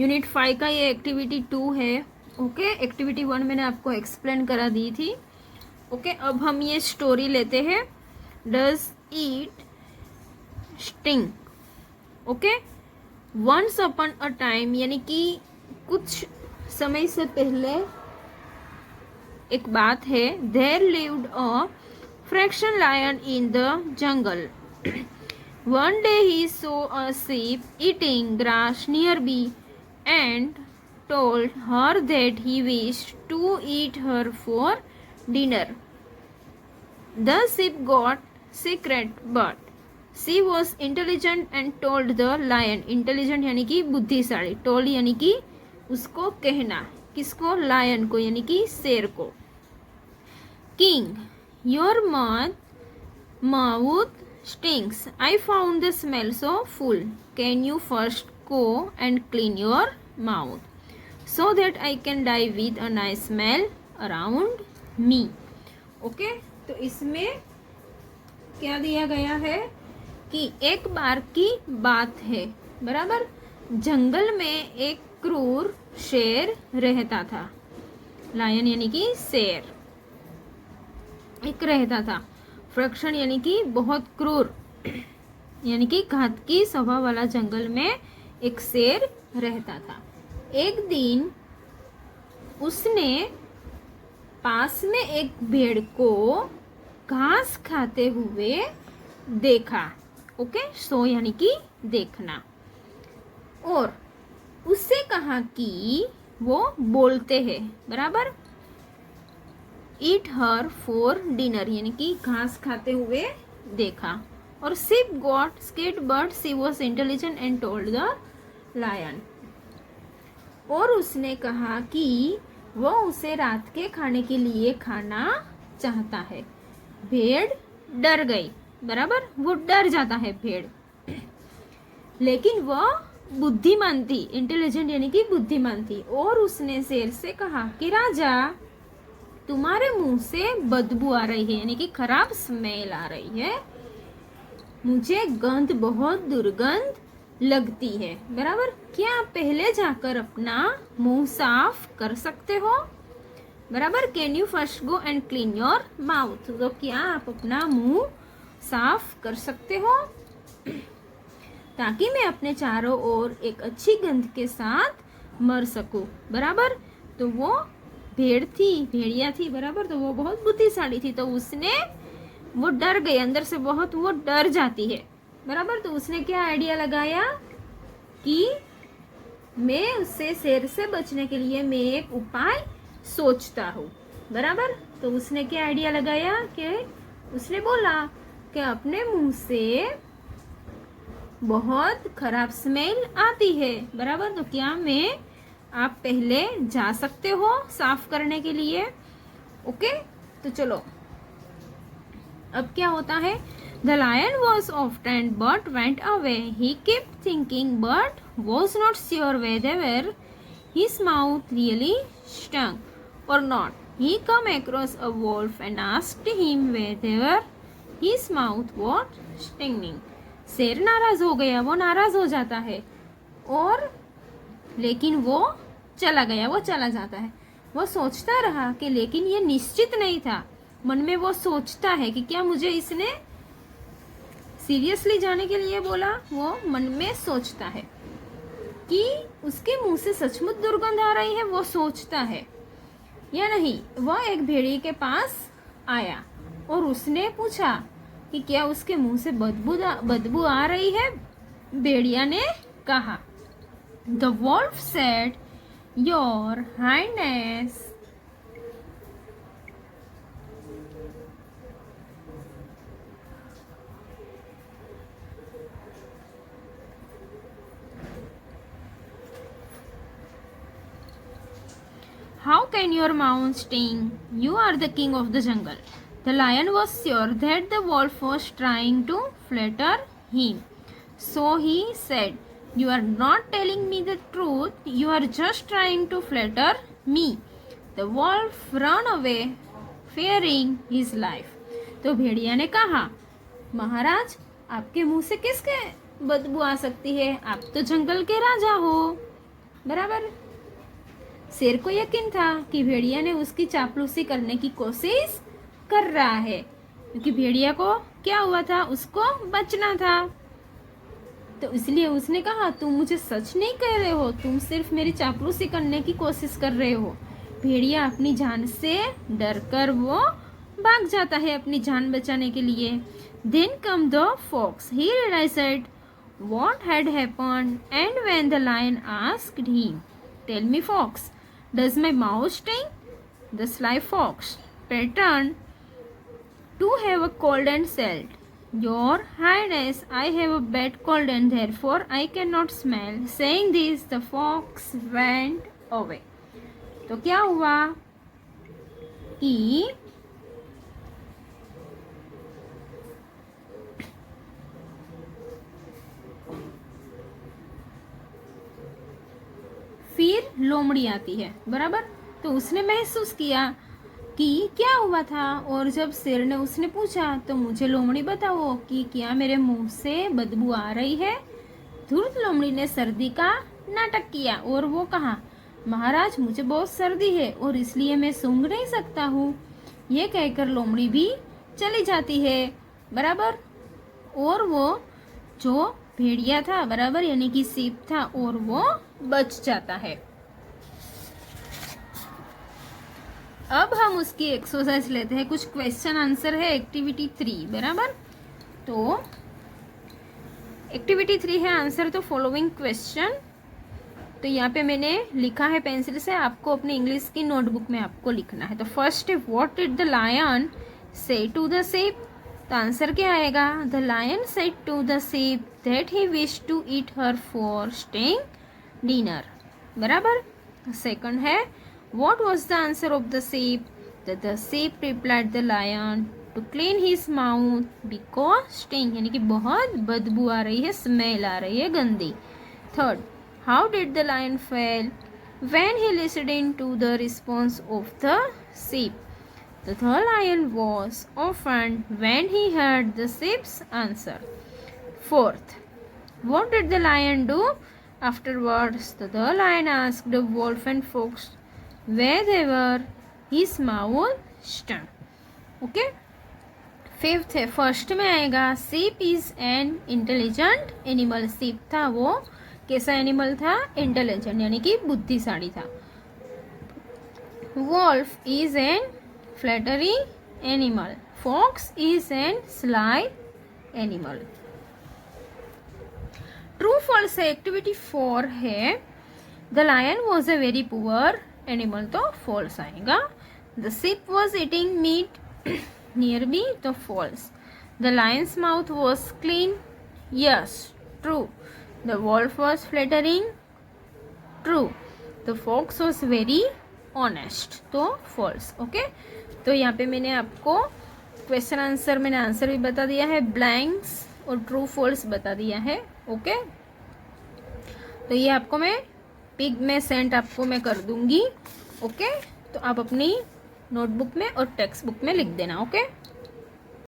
Unit 5 का ये activity 2 है। ओके, एक्टिविटी 1 मैंने आपको एक्सप्लेन करा दी थी। ओके, अब हम ये स्टोरी लेते हैं, does it stink. Okay, once upon a time यानी कि कुछ समय से पहले एक बात है, there lived a fraction lion in the jungle. One day he saw a sheep eating grass nearby and told her that he wished to eat her for dinner. The sheep got secret, but she was intelligent and told the lion. Intelligent यानी कि बुद्धिशाली, told यानी कि उसको कहना, किसको? lion को यानी कि शेर को। King, your mouth stinks. I found the smell so full. Can you first go and clean your mouth so that I can die with a nice smell around me? Okay, तो इसमें क्या दिया गया है कि एक बार की बात है, बराबर। जंगल में एक क्रूर शेर रहता था। लायन यानी कि शेर एक रहता था। फ्रैक्शन यानी कि बहुत क्रूर यानी कि घातकी स्वभाव वाला जंगल में एक शेर रहता था। एक दिन उसने पास में एक भेड़ को घास खाते हुए देखा। ओके, सो यानी कि देखना। और उससे कहा कि वो बोलते हैं, बराबर। ईट हर फॉर डिनर यानी कि घास खाते हुए देखा। और sheep got scared but she was intelligent and told the lion. और उसने कहा कि वो उसे रात के खाने के लिए खाना चाहता है। भेड़ डर गई, बराबर। वो डर जाता है भेड़, लेकिन वह बुद्धिमान थी। इंटेलिजेंट यानी कि बुद्धिमान थी। और उसने शेर से कहा कि राजा, तुम्हारे मुंह से बदबू आ रही है यानी कि खराब स्मेल आ रही है। मुझे गंध बहुत दुर्गंध लगती है, बराबर। क्या आप पहले जाकर अपना मुंह साफ कर सकते हो? बराबर। Can you first go and clean your mouth. तो क्या आप अपना मुंह साफ कर सकते हो ताकि मैं अपने चारों ओर एक अच्छी गंध के साथ मर सकूं, बराबर। तो वो भेड़ थी, भेड़िया थी, बराबर। तो वो बहुत बुद्धिशाली थी, तो उसने, वो डर गई अंदर से बहुत, वो डर जाती है, बराबर। तो उसने क्या आइडिया लगाया कि मैं उससे, शेर से बचने के लिए मैं एक उपाय सोचता हूँ, बराबर। तो उसने क्या आइडिया लगाया कि उसने बोला कि अपने मुंह से बहुत खराब स्मेल आती है, बराबर। तो क्या मैं, आप पहले जा सकते हो साफ करने के लिए? ओके, तो चलो अब क्या होता है। The lion was offended but went away. He kept thinking but was not sure whether his mouth really stung or not. He came across a wolf and asked him whether his mouth was stinging. शेर नाराज हो गया, वो नाराज हो जाता है, और लेकिन वो चला गया, वो चला जाता है। वो सोचता रहा कि, लेकिन ये निश्चित नहीं था। मन में वो सोचता है कि क्या मुझे इसने सीरियसली जाने के लिए बोला। वो मन में सोचता है कि उसके मुंह से सचमुच दुर्गंध आ रही है, वो सोचता है या नहीं। वह एक भेड़िए के पास आया और उसने पूछा कि क्या उसके मुंह से बदबू आ रही है। भेड़िया ने कहा, The wolf said, Your Highness, how can your mouth sting? You are the king of the jungle. The lion was sure that the wolf was trying to flatter him. So he said, You are not telling me the truth. You are just trying to flatter me. The wolf ran away, fearing his life. तो भेड़िया ने कहा, महाराज, आपके मुंह से किसके बदबू आ सकती है? आप तो जंगल के राजा हो। बराबर। शेर को यकीन था कि भेड़िया ने उसकी चापलूसी करने की कोशिश कर रहा है, क्योंकि भेड़िया को क्या हुआ था, उसको बचना था। तो इसलिए उसने कहा तुम मुझे सच नहीं कह रहे हो, तुम सिर्फ मेरी चापलूसी करने की कोशिश कर रहे हो। भेड़िया अपनी जान से डरकर वो भाग जाता है अपनी जान बचाने के लिए। Then came the fox, he realized what had happened, and when the lion asked him, tell me fox, does my mouth sting? The sly fox pretended to have a cold and said, your highness, I have a bad cold and therefore I cannot smell. Saying this, the fox went away. तो क्या हुआ कि फिर लोमड़ी आती है, बराबर। तो उसने महसूस किया कि क्या हुआ था, और जब शेर ने उसने पूछा तो मुझे लोमड़ी बताओ कि क्या मेरे मुंह से बदबू आ रही है। धूर्त लोमड़ी ने सर्दी का नाटक किया और वो कहा, महाराज मुझे बहुत सर्दी है और इसलिए मैं सूंघ नहीं सकता हूँ। ये कहकर लोमड़ी भी चली जाती है, बराबर। और वो जो भेड़िया था, बराबर, यानी कि सीप था, और वो बच जाता है। अब हम उसकी एक्सरसाइज लेते हैं, कुछ क्वेश्चन आंसर है एक्टिविटी 3, बराबर। तो एक्टिविटी 3 है आंसर तो फॉलोइंग क्वेश्चन। तो यहाँ पे मैंने लिखा है पेंसिल से, आपको अपनी इंग्लिश की नोटबुक में आपको लिखना है। तो फर्स्ट है what did the lion said to the sheep। तो आंसर क्या आएगा, the lion said to the sheep that he wish to eat her for staying dinner, बराबर। सेकंड है what was the answer of the sheep, the sheep replied the lion to clean his mouth because stink, यानी कि बहुत बदबू आ रही है, smell आ रही है गंदी। Third, how did the lion feel when he listening to the response of the sheep, the lion was offended when he heard the sheep's answer. Fourth, what did the lion do afterwards? The lion asked the wolf and fox wherever his mouth stung. Okay. Fifth है, first में आएगा sheep is an intelligent animal। sheep था वो कैसा animal था, intelligent यानी कि बुद्धिशाली था। wolf is an flattering animal, fox is an sly animal। True false है एक्टिविटी 4 है, the lion was a very poor animal, तो फॉल्स आएगा। The sheep was eating meat near me, तो false. The lion's mouth was clean, yes, true। The wolf was flattering, true। The fox was very honest, तो false. Okay, तो यहाँ पे मैंने आपको question answer, मैंने आंसर भी बता दिया है, ब्लैंक्स और ट्रू फॉल्स बता दिया है। ओके, तो ये आपको मैं पिग में सेंड आपको मैं कर दूंगी। ओके, तो आप अपनी नोटबुक में और टेक्स्ट बुक में लिख देना। ओके।